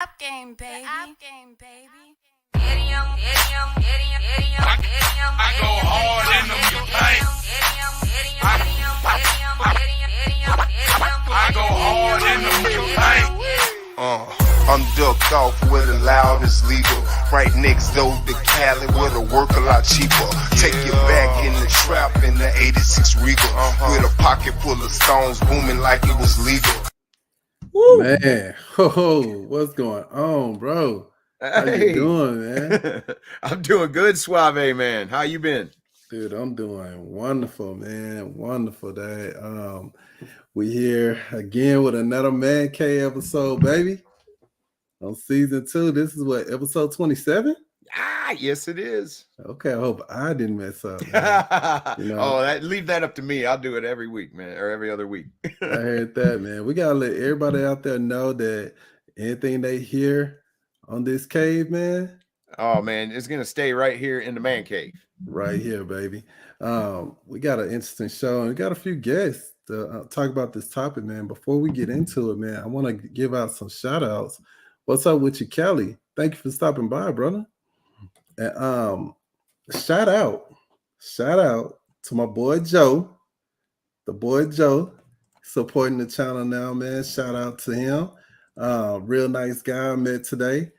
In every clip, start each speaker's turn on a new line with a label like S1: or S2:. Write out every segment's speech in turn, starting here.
S1: App game, baby. App game, baby.
S2: I go hard in them banks. I go hard in them banks.
S3: I'm ducked off where the loudest legal. Right next door to Cali where the work a lot cheaper. Take you back in the trap in the 86 Regal. With a pocket full of stones booming like it was legal.
S4: Woo. Man, what's going on, bro? How you doing, man? I'm doing good, Suave, man. How you been?
S3: Dude, I'm doing wonderful, man. Wonderful, Dad. We here again with another Man Cave episode, baby. On season 2. This is what, episode 27?
S4: Yes, it is.
S3: Okay, I hope I didn't mess up.
S4: Leave that up to me. I'll do it every week, man, or every other week.
S3: I heard that, man. We gotta let everybody out there know that anything they hear on this cave, man.
S4: Oh man, it's gonna stay right here in the Man Cave.
S3: Right here, baby. We got an interesting show and we got a few guests to talk about this topic, man. Before we get into it, man, I want to give out some shout outs. What's up with you, Kelly? Thank you for stopping by, brother. And shout out to my boy Joe, the boy Joe, supporting the channel now, man. Shout out to him. Real nice guy I met today.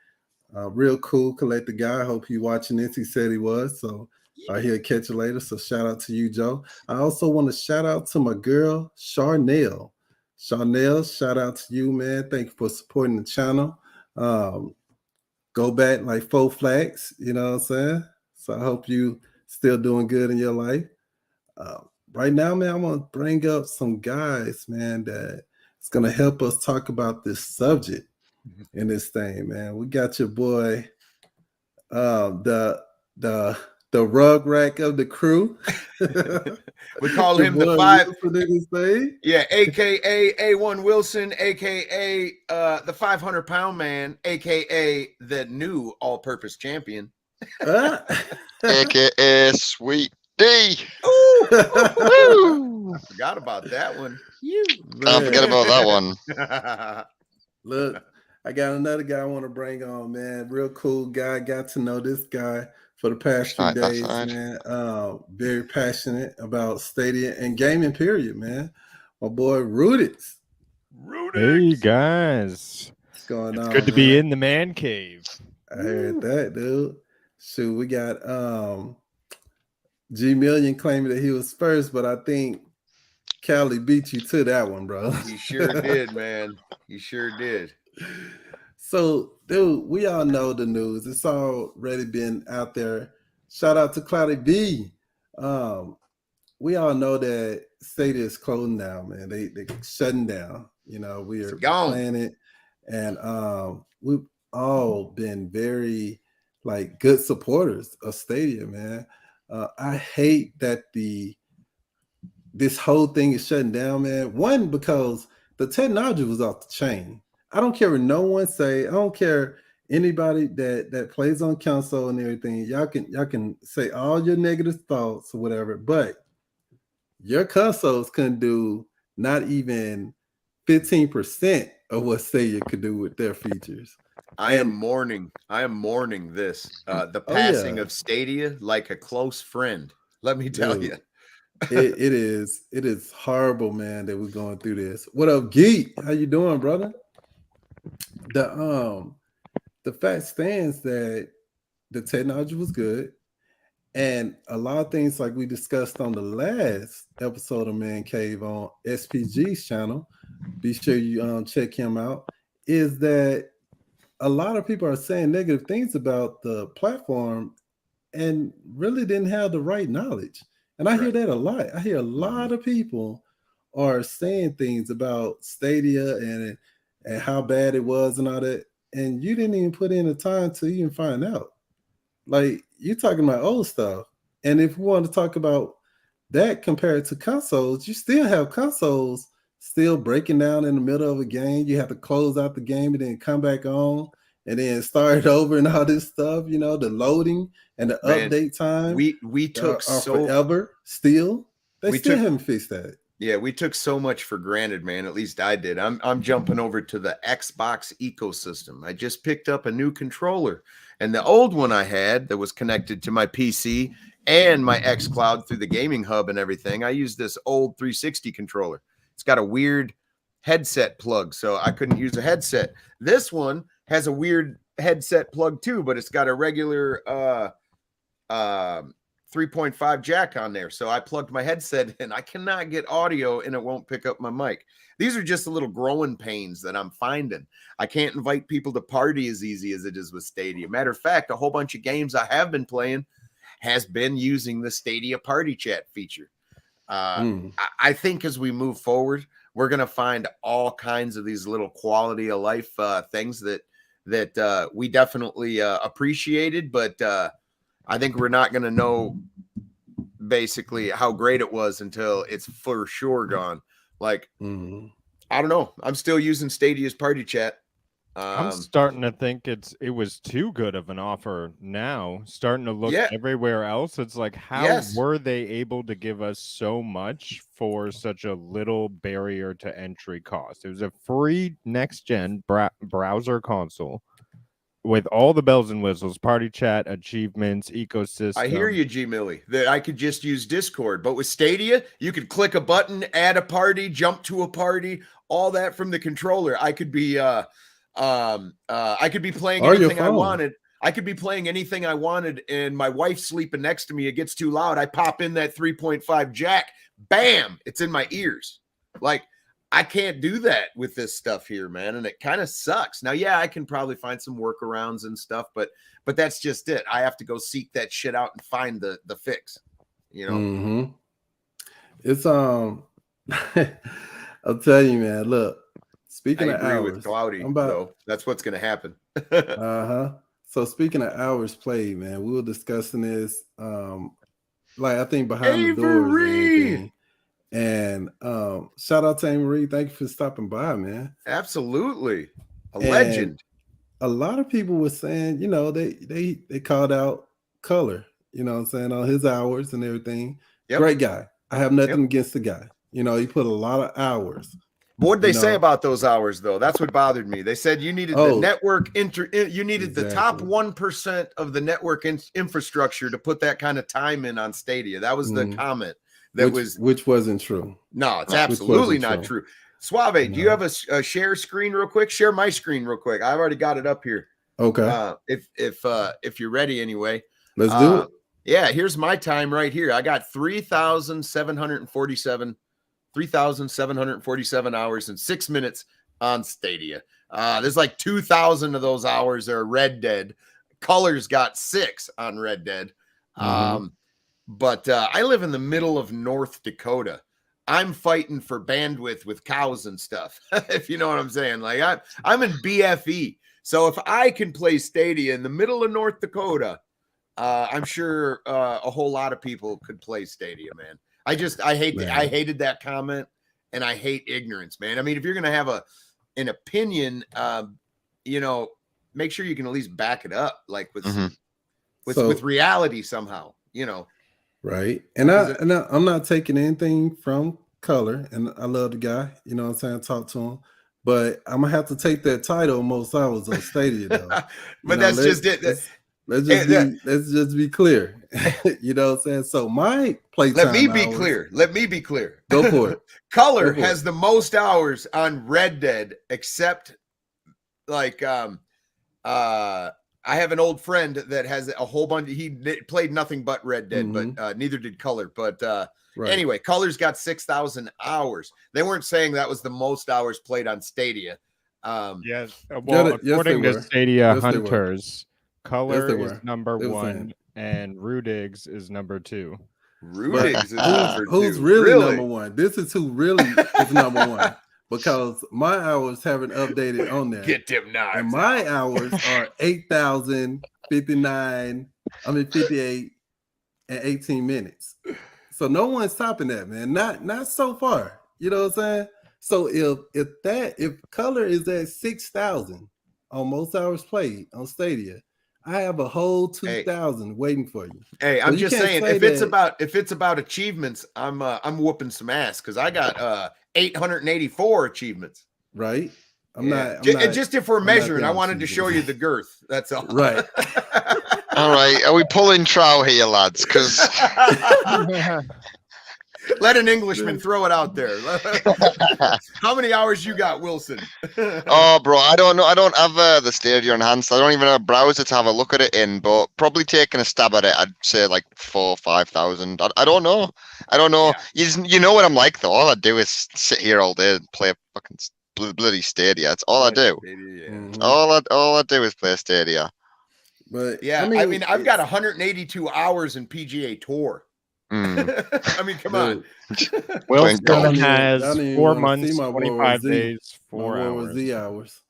S3: Real cool, collected guy. I hope he's watching this. He said he was, so he'll catch you later. So shout out to you, Joe. I also want to shout out to my girl, Charnel. Charnel, shout out to you, man. Thank you for supporting the channel. Go back like 4 flags, you know what I'm saying? So I hope you still doing good in your life. Right now, man, I'm going to bring up some guys, man, that is going to help us talk about this subject in this thing, man. We got your boy, the rug rack of the crew.
S4: We call him the aka A1 Wilson, aka the 500-pound man, aka the new all-purpose champion,
S5: aka Sweet D.
S4: I forgot about that one.
S5: Don't forget about that one.
S3: Look, I got another guy I want to bring on, man. Real cool guy. Got to know this guy for the past few days, man. Very passionate about Stadia and gaming, period, man. My boy Rudix.
S6: Hey guys,
S3: What's going on?
S6: It's good to be in the Man Cave.
S3: I heard that, dude. Shoot, we got G Million claiming that he was first, but I think Cali beat you to that one, bro.
S4: He sure did, man. He sure did.
S3: So, dude, we all know the news. It's already been out there. Shout out to Cloudy B. We all know that Stadia is closing down, man. They shutting down. You know, we are playing it, and we've all been very good supporters of Stadia, man. I hate that this whole thing is shutting down, man. One, because the technology was off the chain. I don't care what no one say. I don't care anybody that plays on console and everything. Y'all can say all your negative thoughts or whatever, but your consoles couldn't do not even 15% of what Stadia could do with their features.
S4: I am mourning this. The passing of Stadia like a close friend. Let me tell you.
S3: it is horrible, man, that we're going through this. What up, Geek? How you doing, brother? The fact stands that the technology was good, and a lot of things like we discussed on the last episode of Man Cave on SPG's channel, be sure you check him out, is that a lot of people are saying negative things about the platform and really didn't have the right knowledge. And I hear that a lot. I hear a lot of people are saying things about Stadia and how bad it was and all that, and you didn't even put in the time to even find out. Like, you're talking about old stuff, and if we want to talk about that compared to consoles, you still have consoles still breaking down in the middle of a game. You have to close out the game and then come back on and then start over and all this stuff. You know, the loading and the update time.
S4: We took
S3: forever. Still, they still haven't fixed that.
S4: Yeah, we took so much for granted, man. At least I did. I'm jumping over to the Xbox ecosystem. I just picked up a new controller, and the old one I had that was connected to my PC and my xCloud through the gaming hub and everything. I used this old 360 controller. It's got a weird headset plug, so I couldn't use a headset. This one has a weird headset plug too, but it's got a regular 3.5 jack on there. So I plugged my headset in. I cannot get audio and it won't pick up my mic. These are just the little growing pains that I'm finding. I can't invite people to party as easy as it is with Stadia. Matter of fact, a whole bunch of games I have been playing has been using the Stadia party chat feature. I think as we move forward, we're going to find all kinds of these little quality of life things that we definitely appreciated, but I think we're not going to know basically how great it was until it's for sure gone. Like, I don't know. I'm still using Stadia's party chat.
S6: I'm starting to think it was too good of an offer now. Starting to look everywhere else. It's like, how were they able to give us so much for such a little barrier to entry cost? It was a free next-gen browser console with all the bells and whistles, party chat, achievements, ecosystem.
S4: I hear you, G Millie, that I could just use Discord, but with Stadia, you could click a button, add a party, jump to a party, all that from the controller. I could be playing anything I wanted. I could be playing anything I wanted, and my wife's sleeping next to me. It gets too loud. I pop in that 3.5 jack. Bam! It's in my ears. Like, I can't do that with this stuff here, man, and it kind of sucks. Now, yeah, I can probably find some workarounds and stuff, but that's just it. I have to go seek that shit out and find the fix, you know.
S3: It's I'll tell you, man. Look, speaking of hours,
S4: with Cloudy, though, that's what's going to happen.
S3: So speaking of hours played, man, we were discussing this, like I think behind the doors and everything. And shout out to Marie. Thank you for stopping by, man.
S4: Absolutely. A legend.
S3: A lot of people were saying, you know, they called out Color, you know what I'm saying, on his hours and everything. Great guy. I have nothing against the guy. You know, he put a lot of hours.
S4: What did they say about those hours, though? That's what bothered me. They said you needed the network you needed the top 1% of the network infrastructure to put that kind of time in on Stadia. That was the comment. Which
S3: wasn't true.
S4: No, it's absolutely not true. Suave, do you have a share screen real quick? Share my screen real quick. I've already got it up here.
S3: Okay.
S4: If you're ready anyway.
S3: Let's do it.
S4: Yeah, here's my time right here. I got 3,747 hours and 6 minutes on Stadia. There's like 2,000 of those hours are Red Dead. Color's got 6 on Red Dead. But I live in the middle of North Dakota. I'm fighting for bandwidth with cows and stuff, if you know what I'm saying. Like I'm in BFE. So if I can play Stadia in the middle of North Dakota, I'm sure a whole lot of people could play Stadia, man. I hated that comment, and I hate ignorance, man. I mean, if you're going to have an opinion, you know, make sure you can at least back it up, like with reality somehow, you know.
S3: Right. And I'm not taking anything from Color, and I love the guy, you know what I'm saying, talk to him, but I'm gonna have to take that title most hours on Stadia though.
S4: But that's just it.
S3: Let's just be clear. You know what I'm saying? So my playtime.
S4: Let me be clear.
S3: Go for it.
S4: Color has the most hours on Red Dead, except like I have an old friend that has a whole bunch. He played nothing but Red Dead, but neither did Color. But anyway, Color's got 6,000 hours. They weren't saying that was the most hours played on Stadia.
S6: Yes. Well, according to Stadia Hunters, Color is number 1 and Rudigs is number 2.
S4: Rudigs is number 2.
S3: Who's really number 1? This is who really is number 1. Because my hours haven't updated on there.
S4: Get them knives.
S3: And my hours are 58 and 18 minutes. So no one's topping that, man. Not so far. You know what I'm saying? So if Color is at 6,000 on most hours played on Stadia, I have a whole
S4: Hey.
S3: 2,000 waiting for you.
S4: Hey,
S3: So
S4: I'm
S3: you
S4: just
S3: can't
S4: saying,
S3: say
S4: if it's about achievements, I'm whooping some ass because I got 884 achievements.
S3: right.
S4: Just if we're
S3: I'm not
S4: measuring, I
S3: down
S4: wanted to
S3: cheating.
S4: show you the girth. That's all.
S3: Right.
S5: All right, are we pulling trow here, lads? Because
S4: Let an Englishman throw it out there. How many hours you got, Wilson?
S5: oh, bro, I don't know. I don't have the Stadia enhanced. I don't even have a browser to have a look at it in. But probably taking a stab at it, I'd say like 4,000 or 5,000. I don't know. I don't know.
S4: Yeah.
S5: You know what I'm like though. All I do is sit here all day and play fucking bloody Stadia. That's all I do.
S4: Yeah.
S3: Mhm.
S5: All I do is play Stadia.
S3: But
S4: Yeah, I mean, I've got 182 hours in PGA Tour. I mean, come on.
S5: Playing golf.
S6: has
S3: I don't even
S6: 4
S3: wanna see
S6: months,
S3: my World War
S6: 25
S3: Z.
S6: days,
S3: My
S6: 4
S3: World War
S6: hours.
S3: Z hours.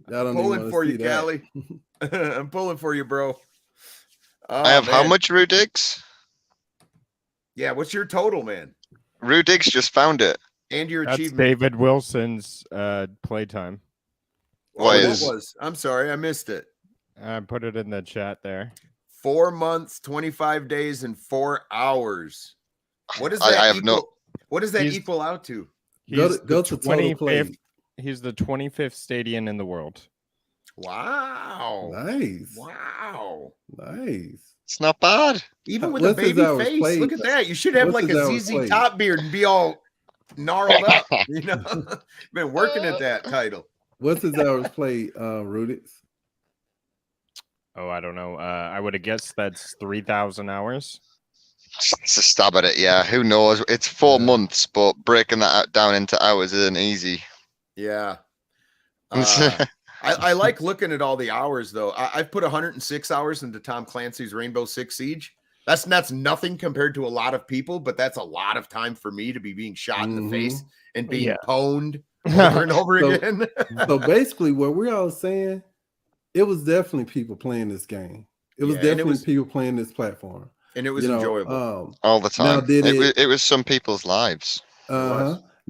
S3: I don't even
S4: Pulling
S3: wanna
S4: for
S3: see
S4: you,
S3: that.
S4: Callie. I'm pulling for you, bro. Oh,
S5: I have how
S4: man.
S5: much, Rudigs?
S4: Yeah, what's your total, man?
S5: Rudigs just found it.
S4: And your
S6: That's
S4: achievement.
S6: David Wilson's playtime.
S5: What
S4: What
S5: is-
S4: was? I'm sorry, I missed it.
S6: I put it in the chat there.
S4: 4 months, 25 days, and 4 hours. What does that
S5: I have
S4: equal?
S5: no.
S4: What does that
S6: He's-
S4: equal out to?
S3: Go
S6: He's
S3: to
S6: the
S3: total play.
S6: 25th. He's the 25th stadium in the world.
S4: Wow.
S3: Nice.
S4: Wow.
S3: Nice.
S5: It's not bad.
S4: Even with a
S3: What's his
S4: baby
S3: hours
S4: face,
S3: played?
S4: look at that. You should have
S3: What's
S4: like
S3: his
S4: a
S3: hours
S4: ZZ
S3: played?
S4: Top beard and be all gnarled up. You know, been working at that title.
S3: What's his hours played, Rudix?
S6: Oh, I don't know. I would have guessed that's 3,000 hours.
S5: It's a stab at it, yeah. Who knows? It's 4
S3: Yeah.
S5: months, but breaking that down into hours isn't easy.
S4: Yeah. I like looking at all the hours though. I've put 106 hours into Tom Clancy's Rainbow Six Siege. That's nothing compared to a lot of people, but that's a lot of time for me to be being shot in the face and being pwned over and over again.
S3: So basically, what we're all saying, it was definitely people playing this game. It was definitely people playing this platform,
S4: and it was enjoyable
S5: all the time.
S3: Now,
S5: it was some people's lives.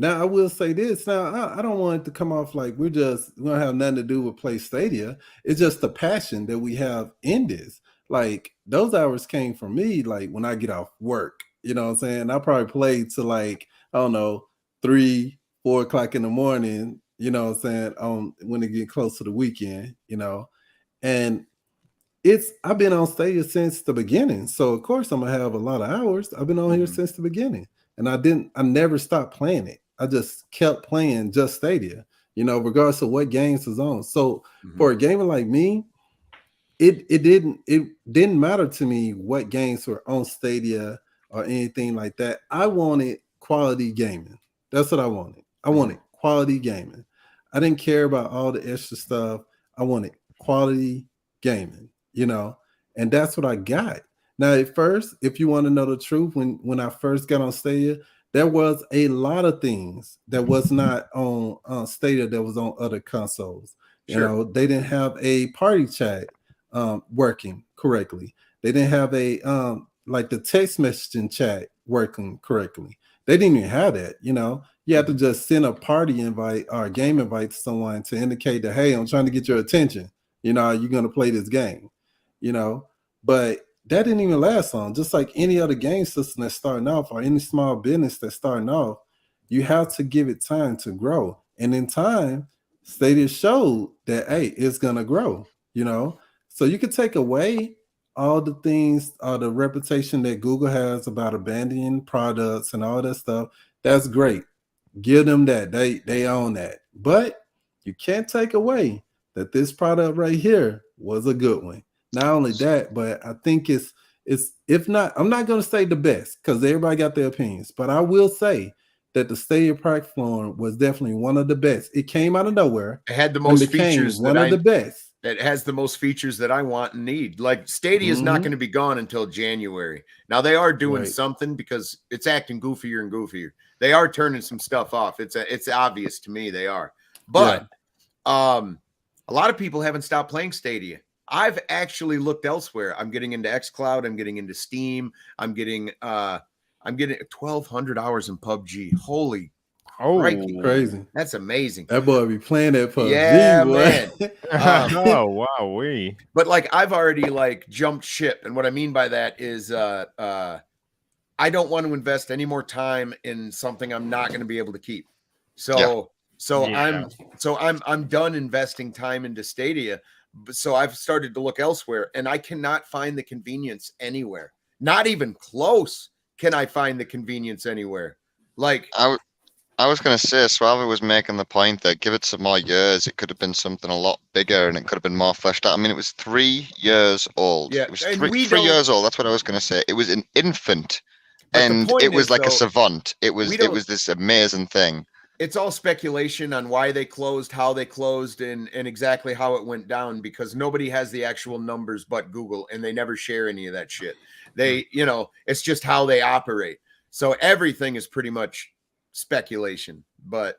S3: Now I will say this. Now I don't want it to come off like we don't have nothing to do with Play Stadia. It's just the passion that we have in this. Like those hours came from me. Like when I get off work, you know what I'm saying. I probably played to like I don't know 3-4 o'clock in the morning. You know what I'm saying. When it get close to the weekend, you know, and I've been on Stadia since the beginning. So of course I'm gonna have a lot of hours. I've been on here since the beginning. And I never stopped playing it. I just kept playing just Stadia, you know, regardless of what games was on. So for a gamer like me, it didn't matter to me what games were on Stadia or anything like that. I wanted quality gaming. That's what I wanted. I wanted quality gaming. I didn't care about all the extra stuff. I wanted quality gaming, you know, and that's what I got. Now, at first, if you want to know the truth, when I first got on Stadia, there was a lot of things that was not on Stadia that was on other consoles. You know, they didn't have a party chat working correctly. They didn't have a like the text messaging chat working correctly. They didn't even have that. You know, you have to just send a party invite or a game invite to someone to indicate that, hey, I'm trying to get your attention. You know, you're going to play this game. You know, but that didn't even last long. Just like any other game system that's starting off or any small business that's starting off, you have to give it time to grow. And in time, Stadia showed that, hey, it's going to grow, you know? So you could take away all the things, the reputation that Google has about abandoning products and all that stuff. That's great. Give them that. They own that. But you can't take away that this product right here was a good one. Not only that, but I think it's if not, I'm not going to say the best because everybody got their opinions, but I will say that the Stadia platform was definitely one of the best. It came out of nowhere.
S4: It had the most features
S3: one of the best.
S4: It has the most features that I want and need. Like Stadia is not going to be gone until January. Now they are doing something because it's acting goofier and goofier. They are turning some stuff off. It's obvious to me they are. But a lot of people haven't stopped playing Stadia. I've actually looked elsewhere. I'm getting into xCloud. I'm getting into Steam. I'm getting 1,200 hours in PUBG. Holy crikey.
S3: Crazy.
S4: That's amazing.
S3: That boy be playing that PUBG,
S4: Yeah,
S3: boy.
S4: man.
S6: Oh wow,
S4: But like I've already like jumped ship, and what I mean by that is I don't want to invest any more time in something I'm not going to be able to keep. So I'm done investing time into Stadia. So I've started to look elsewhere, and I cannot find the convenience anywhere. Not even close can I find the convenience anywhere. Like
S5: I was going to say, Suave was making the point that give it some more years, it could have been something a lot bigger and it could have been more fleshed out. I mean, it was 3 years old.
S4: Yeah,
S5: it was
S4: and
S5: 3 years old. That's what I was going to say. It was an infant, and it was like a savant. It was this amazing thing.
S4: It's all speculation on why they closed, how they closed, and exactly how it went down, because nobody has the actual numbers but Google, and they never share any of that shit. They, it's just how they operate. So everything is pretty much speculation, but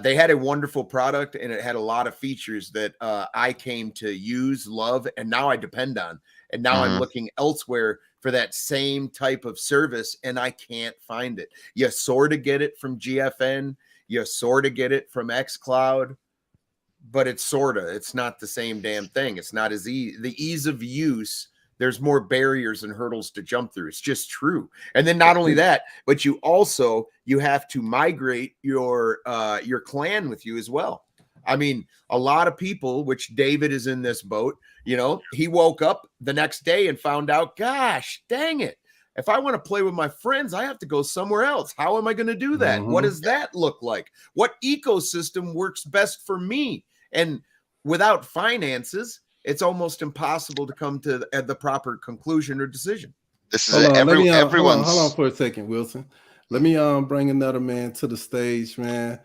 S4: they had a wonderful product, and it had a lot of features that I came to use, love, and now I depend on. And now I'm looking elsewhere for that same type of service, and I can't find it. You sort of get it from GFN, you sort of get it from xCloud, but it's not the same damn thing. It's not as easy. The ease of use, there's more barriers and hurdles to jump through. It's just true. And then not only that, but you have to migrate your clan with you as well. I mean, a lot of people, which David is in this boat, he woke up the next day and found out, gosh, dang it. If I want to play with my friends, I have to go somewhere else. How am I going to do that? What does that look like? What ecosystem works best for me? And without finances, it's almost impossible to come to the proper conclusion or decision.
S5: This is
S3: everyone's. Hold on for a second, Wilson. Let me bring another man to the stage, man.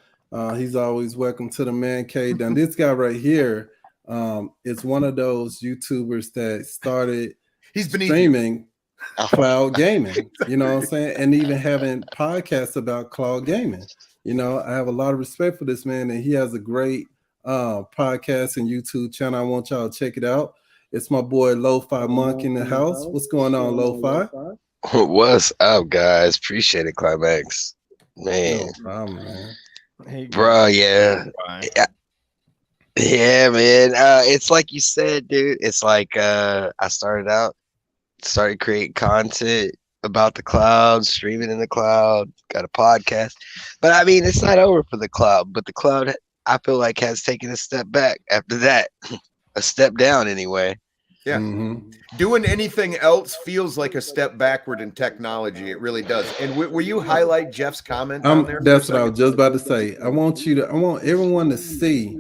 S3: He's always welcome to the man cave. Now, this guy right here is one of those YouTubers that started streaming cloud gaming. You know what I'm saying? And even having podcasts about cloud gaming. I have a lot of respect for this man, and he has a great podcast and YouTube channel. I want y'all to check it out. It's my boy Lo-Fi Monk in the house. What's going on, Lo-Fi?
S7: What's up, guys? Appreciate it, Climax. Man.
S3: No problem, man.
S7: Hey, bro, yeah, man. It's like you said, dude. It's like I started creating content about the cloud, streaming in the cloud, got a podcast. But I mean, it's not over for the cloud, but the cloud, I feel like, has taken a step back after that, a step down anyway.
S4: Yeah. Doing anything else feels like a step backward in technology. It really does. And will you highlight Jeff's comment on there?
S3: That's what I was just about to say. I want everyone to see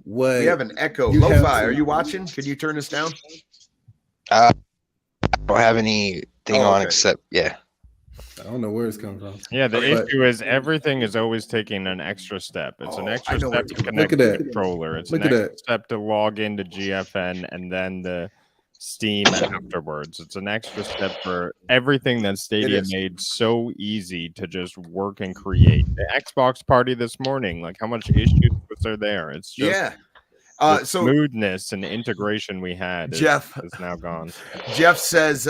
S3: what
S4: we have an echo. Lo-Fi, are you watching? Can you turn this down?
S7: I don't have anything on except
S3: I don't know where it's coming from.
S6: Yeah, the issue is everything is always taking an extra step. It's an extra step to connect to the controller. It's an extra step to log into GFN and then the Steam afterwards. It's an extra step for everything that Stadia made so easy to just work and create. The Xbox party this morning, like how much issues was there? It's just so smoothness and integration we had
S4: Jeff
S6: is now gone.
S4: Jeff says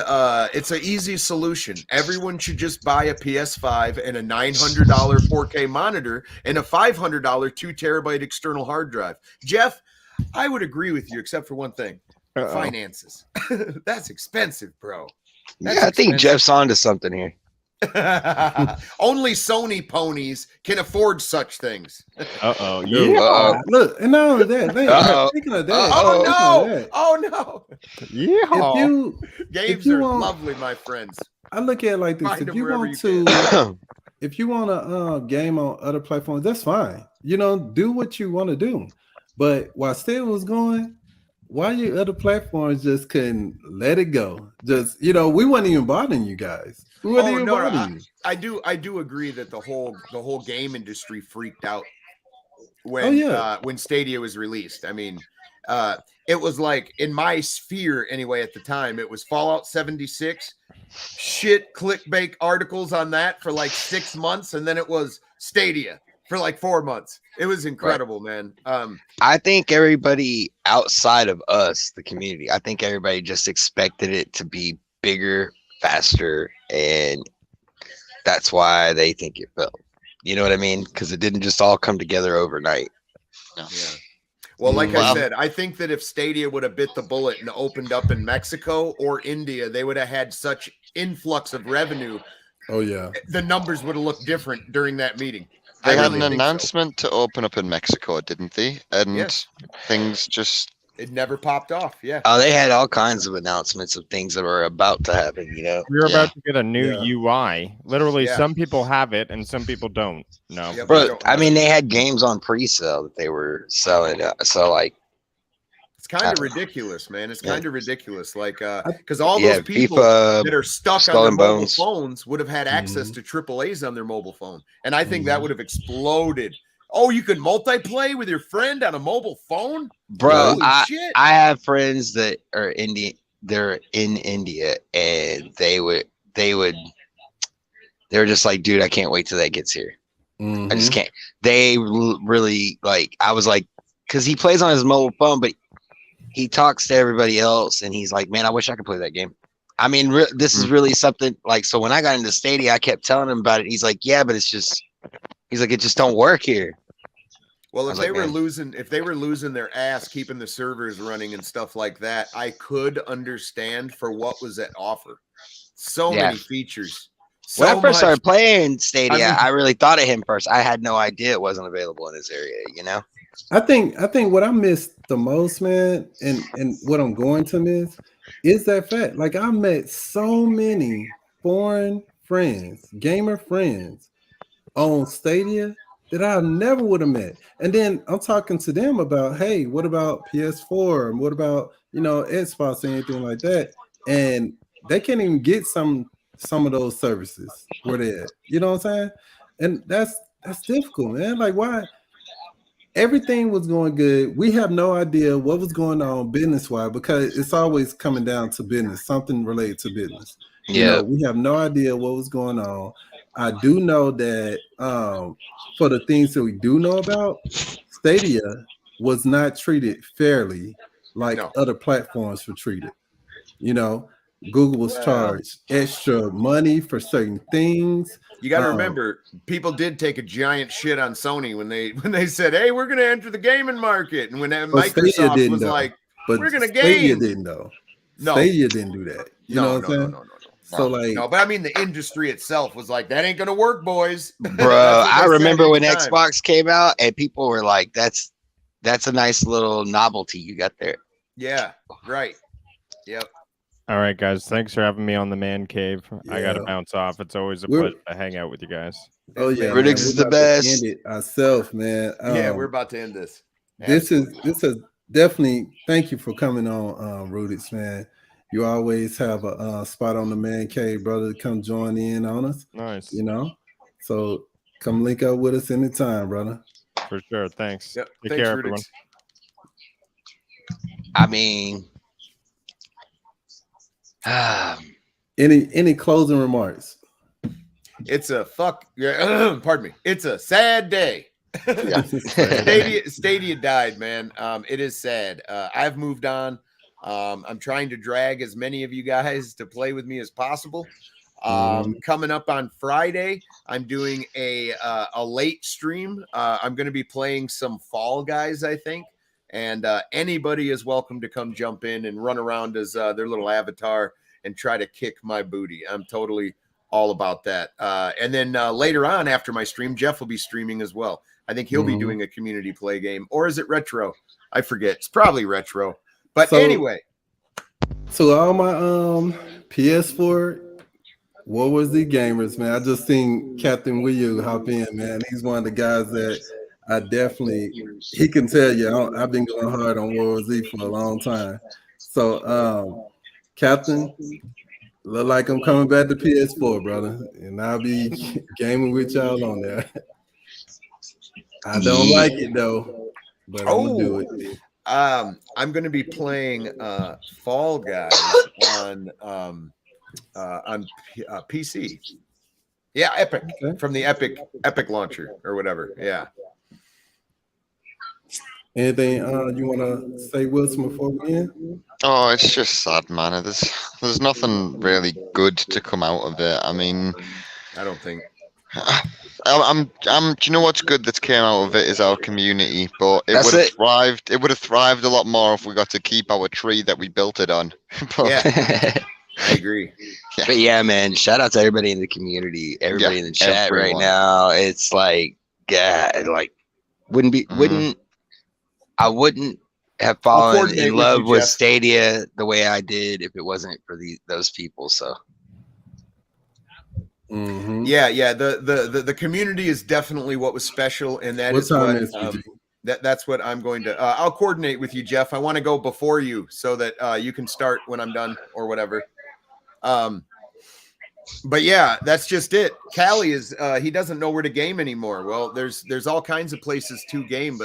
S4: it's an easy solution. Everyone should just buy a PS5 and a $900 4K monitor and a $500 2 terabyte external hard drive. Jeff, I would agree with you except for one thing. Finances. That's expensive, bro.
S7: I think Jeff's onto something here.
S4: Only Sony ponies can afford such things.
S3: Look, and not only that, speaking of that,
S4: oh no. Games are lovely, my friends.
S3: I look at it like this. If you want to game on other platforms, that's fine. Do what you want to do. But while Stadia was going, why your other platforms just couldn't let it go? Just we weren't even bothering you guys.
S4: I do agree that the whole game industry freaked out when Stadia was released. I mean, it was like in my sphere anyway at the time. It was Fallout 76, shit clickbait articles on that for like 6 months, and then it was Stadia for like 4 months. It was incredible, man.
S7: I think everybody outside of us, the community, I think everybody just expected it to be bigger, faster, and that's why they think it fell. You know what I mean? Because it didn't just all come together overnight.
S5: No.
S4: Yeah. Well, like I
S5: Well,
S4: said, I think that if Stadia would have bit the bullet and opened up in Mexico or India, they would have had such influx of revenue.
S3: Oh yeah,
S4: the numbers would have looked different during that meeting.
S5: they had
S4: really
S5: an
S4: think so.
S5: announcement to open up in Mexico, didn't they? And
S4: Yes.
S5: things just
S4: It never popped off. Yeah.
S7: Oh, they had all kinds of announcements of things that were about to happen. You know,
S6: We're
S5: Yeah.
S6: about to get a new UI. Literally,
S4: Yeah.
S6: some people have it and some people don't. No.
S4: Yep.
S7: bro. I mean, they had games on pre-sale that they were selling. So like,
S4: It's kind of ridiculous, man. It's kind of ridiculous. Like, because all
S7: yeah,
S4: those people
S7: FIFA,
S4: that are stuck
S7: Skull
S4: on their
S7: and
S4: mobile
S7: Bones.
S4: phones would have had access to AAA's on their mobile phone. And I think that
S3: Mhm.
S4: would have exploded. Oh, you could multiplay with your friend on a mobile phone?
S7: bro,
S4: Holy shit.
S7: I have friends that are they're in India, and they were just like, dude, I can't wait till that gets here. I just can't. They really like. I was like, because he plays on his mobile phone, but he talks to everybody else, and he's like, man, I wish I could play that game. I mean, this is really something like. So when I got into Stadia, I kept telling him about it. He's like, yeah, but it's just. He's like, it just don't work here.
S4: Well, if they
S7: like,
S4: were
S7: man.
S4: losing their ass keeping the servers running and stuff like that, I could understand for what was at offer. So many features. So
S7: When I first started playing Stadia,
S4: I mean-
S7: I really thought of him first. I had no idea it wasn't available in his area, you know?
S3: I think what I missed the most, man, and what I'm going to miss is that fact. Like I met so many foreign friends, gamer friends on Stadia that I never would have met. And then I'm talking to them about, hey, what about PS4 and what about Xbox and anything like that? And they can't even get some of those services where they're at. You know what I'm saying? And that's difficult, man. Like why? Everything was going good. We have no idea what was going on business-wise because it's always coming down to business, something related to business.
S7: Yeah.
S3: We have no idea what was going on. I do know that for the things that we do know about, Stadia was not treated fairly like other platforms were treated. Google was charged extra money for certain things.
S4: You got to remember, people did take a giant shit on Sony when they said, "Hey, we're going to enter the gaming market," and when Microsoft was like, "We're going to game,"
S3: Stadia didn't though.
S4: No,
S3: Stadia didn't do that. You know what I'm saying?
S4: No.
S3: So like,
S4: no, but I mean, the industry itself was like, "That ain't going to work, boys."
S7: Bro, I remember when Xbox came out, and people were like, "That's a nice little novelty you got there."
S4: Yeah. Right. Yep.
S6: All right, guys. Thanks for having me on the man cave. I got to bounce off. It's always a pleasure to hang out with you guys.
S3: Oh yeah,
S7: Riddick's is the best.
S3: End it ourselves, man.
S4: Yeah, we're about to end this.
S3: This is definitely. Thank you for coming on, Rudix, man. You always have a spot on the man cave, brother, to come join in on us.
S6: Nice.
S3: So come link up with us anytime, brother.
S6: For sure. Thanks.
S4: Yep.
S6: Take
S4: Thanks,
S6: care,
S4: Rudix.
S6: everyone.
S7: I mean,
S3: any closing remarks?
S4: It's a pardon me. It's a sad day. Stadia died, man. It is sad. I've moved on. I'm trying to drag as many of you guys to play with me as possible. Coming up on Friday, I'm doing a late stream. I'm going to be playing some Fall Guys, I think. And anybody is welcome to come jump in and run around as their little avatar and try to kick my booty. I'm totally all about that. And then later on after my stream, Jeff will be streaming as well. I think he'll be doing a community play game. Or is it retro? I forget. It's probably retro. But anyway.
S3: So all my PS4 What was the gamers, man? I just seen Captain Wyu hop in, man. He's one of the guys that I definitely, he can tell you, I've been going hard on World War Z for a long time. So, Captain, look like I'm coming back to PS4, brother, and I'll be gaming with y'all on there. I don't like it though, but I'm gonna do it.
S4: I'm gonna be playing Fall Guys on PC. Yeah, Epic, from the Epic launcher or whatever. Yeah.
S3: Anything you want to say, Wilson, before we end?
S5: Oh, it's just sad, man. There's nothing really good to come out of it. I mean,
S4: I don't think.
S5: Do you know what's good that's came out of it is our community, but it would have thrived. It would have thrived a lot more if we got to keep our tree that we built it on.
S4: Yeah, I agree.
S7: Yeah. But yeah, man, shout out to everybody in the community, everybody in the chat right now. It's like, yeah, like wouldn't I wouldn't have fallen in love with Stadia the way I did if it wasn't for those people. So.
S3: Mm-hmm.
S4: Yeah. The community is definitely what was special, and that's what I'm going to. I'll coordinate with you, Jeff. I want to go before you so that you can start when I'm done or whatever. But yeah, that's just it. Callie is he doesn't know where to game anymore. Well, there's all kinds of places to game,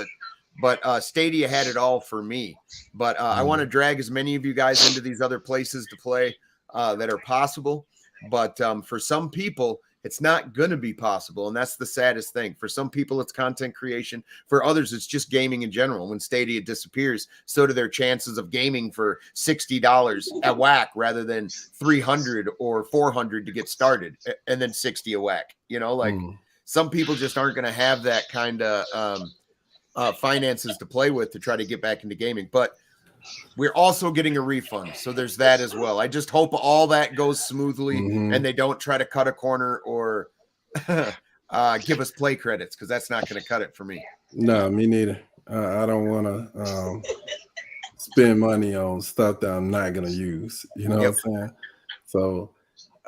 S4: but Stadia had it all for me. But I want to drag as many of you guys into these other places to play that are possible. But for some people, it's not going to be possible. And that's the saddest thing. For some people, it's content creation. For others, it's just gaming in general. When Stadia disappears, so do their chances of gaming for $60 at whack rather than $300 or $400 to get started and then 60 a whack. You know, like some people just aren't going to have that kind of finances to play with to try to get back into gaming. But we're also getting a refund, so there's that as well. I just hope all that goes smoothly and they don't try to cut a corner or give us play credits, because that's not going to cut it for me.
S3: No, me neither. I don't want to spend money on stuff that I'm not going to use. You know what I'm saying? So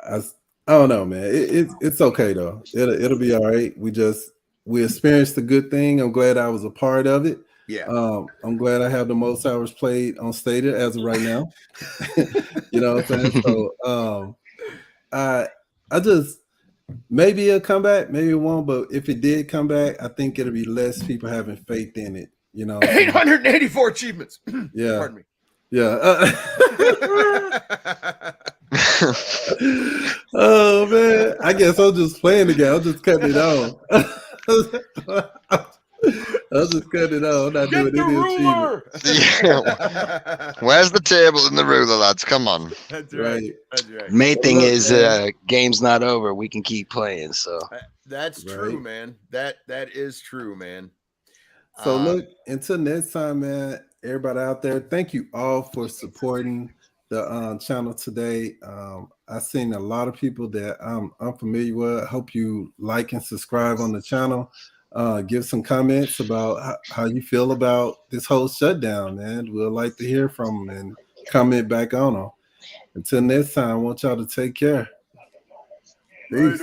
S3: I don't know, man. It's okay though. It'll be all right. We experienced a good thing. I'm glad I was a part of it.
S4: Yeah,
S3: I'm glad I have the most hours played on Stadia as of right now. You know what I'm saying? So I just, maybe it'll come back, maybe it won't. But if it did come back, I think it'll be less people having faith in it. You know,
S4: 884 achievements.
S3: Yeah,
S4: pardon me.
S3: Yeah. Oh man, I guess I'm just playing again. I'm just cutting it on. I'll just cut it out. I'm not doing any achievement.
S5: Yeah. Where's the table and the ruler, lads? Come on.
S4: That's right. That's right.
S7: Main thing is game's not over. We can keep playing. So
S4: that's true, man. That is true, man.
S3: So look, until next time, man. Everybody out there, thank you all for supporting the channel today. I've seen a lot of people that I'm unfamiliar with. I hope you like and subscribe on the channel. Give some comments about how you feel about this whole shutdown, man. We'd like to hear from them and comment back on them. Until next time, I want y'all to take care. Peace.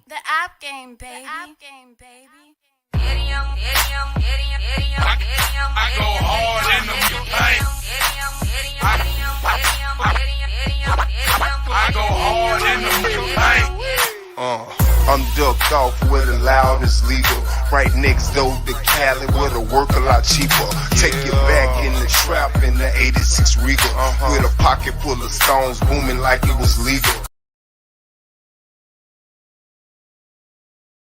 S1: The app game, baby. The app game, baby.
S2: I go hard in the paint. I go hard in the paint. I'm ducked off where the loud is legal. Right next door to Cali where the work a lot cheaper. Take you back in the trap in the 86 Regal. With a pocket full of stones booming like it was legal.